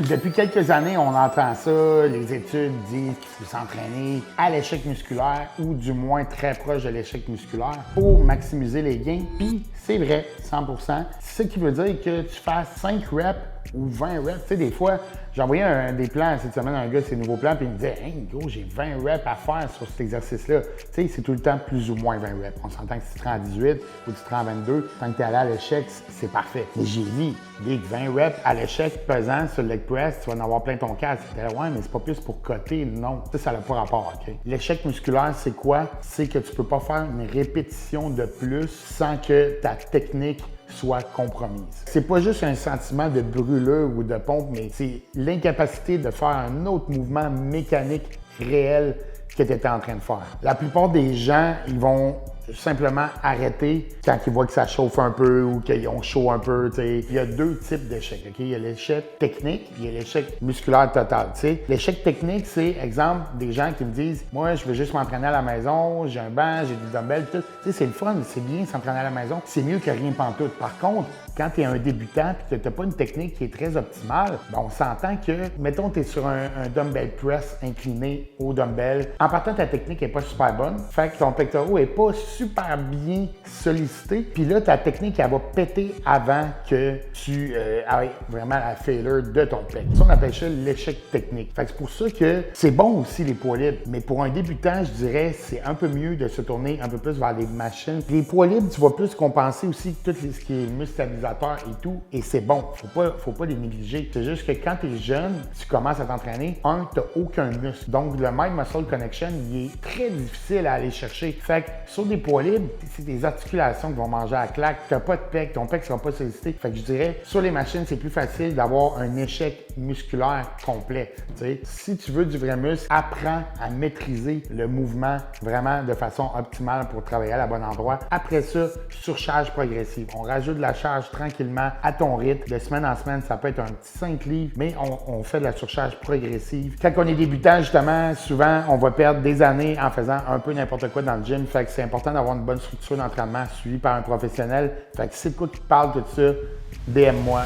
Depuis quelques années, on entend ça, les études disent qu'il faut s'entraîner à l'échec musculaire ou du moins très proche de l'échec musculaire pour maximiser les gains. Puis c'est vrai, 100%. C'est ce qui veut dire que tu fasses 5 reps ou 20 reps. Tu sais, des fois, j'ai envoyé des plans cette semaine à un gars, ses nouveaux plans, puis il me disait « Hey, gros, j'ai 20 reps à faire sur cet exercice-là. » Tu sais, c'est tout le temps plus ou moins 20 reps. On s'entend que si tu te rends à 18 ou tu te rends à 22, tant que tu es allé à l'échec, c'est parfait. Mais j'ai dit, Big, 20 reps à l'échec pesant sur le leg press, tu vas en avoir plein ton casque. Ouais, mais c'est pas plus pour coter, non. Ça n'a pas rapport, OK? L'échec musculaire, c'est quoi? C'est que tu peux pas faire une répétition de plus sans que ta technique soit compromise. C'est pas juste un sentiment de brûlure ou de pompe, mais c'est l'incapacité de faire un autre mouvement mécanique réel que tu étais en train de faire. La plupart des gens, ils vont simplement arrêter quand ils voient que ça chauffe un peu ou qu'ils ont chaud un peu. T'sais. Il y a deux types d'échecs. Okay? Il y a l'échec technique, il y a l'échec musculaire total. T'sais. L'échec technique, c'est, exemple, des gens qui me disent « Moi, je veux juste m'entraîner à la maison, j'ai un banc, j'ai des dumbbells, tout. » C'est le fun, c'est bien s'entraîner à la maison, c'est mieux que rien pantoute. Par contre, quand tu es un débutant et que tu n'as pas une technique qui est très optimale, ben on s'entend que, mettons, tu es sur un dumbbell press incliné au dumbbell. En partant, ta technique n'est pas super bonne. Fait que ton pectoral n'est pas super bien sollicité. Puis là, ta technique, elle va péter avant que tu ailles vraiment à la failure de ton pec. Ça, on appelle ça l'échec technique. Fait que c'est pour ça que c'est bon aussi les poids libres. Mais pour un débutant, je dirais, c'est un peu mieux de se tourner un peu plus vers les machines. Puis les poids libres, tu vas plus compenser aussi tout ce qui est muscle stabilisateur et tout, et c'est bon. Faut pas les négliger. C'est juste que quand tu es jeune, tu commences à t'entraîner, tu n'as aucun muscle. Donc, le Mind Muscle Connection, il est très difficile à aller chercher. Fait que sur des poids libres, c'est des articulations qui vont manger à la claque. Tu n'as pas de pec, ton pec ne sera pas sollicité. Fait que je dirais, sur les machines, c'est plus facile d'avoir un échec musculaire complet. T'sais. Si tu veux du vrai muscle, apprends à maîtriser le mouvement vraiment de façon optimale pour travailler à la bonne endroit. Après ça, surcharge progressive. On rajoute de la charge tranquillement à ton rythme. De semaine en semaine, ça peut être un petit 5 livres, mais on fait de la surcharge progressive. Quand on est débutant, justement, souvent, on va perdre des années en faisant un peu n'importe quoi dans le gym. Fait que c'est important d'avoir une bonne structure d'entraînement suivie par un professionnel. Fait que si c'est de quoi qui te parle de ça, DM-moi.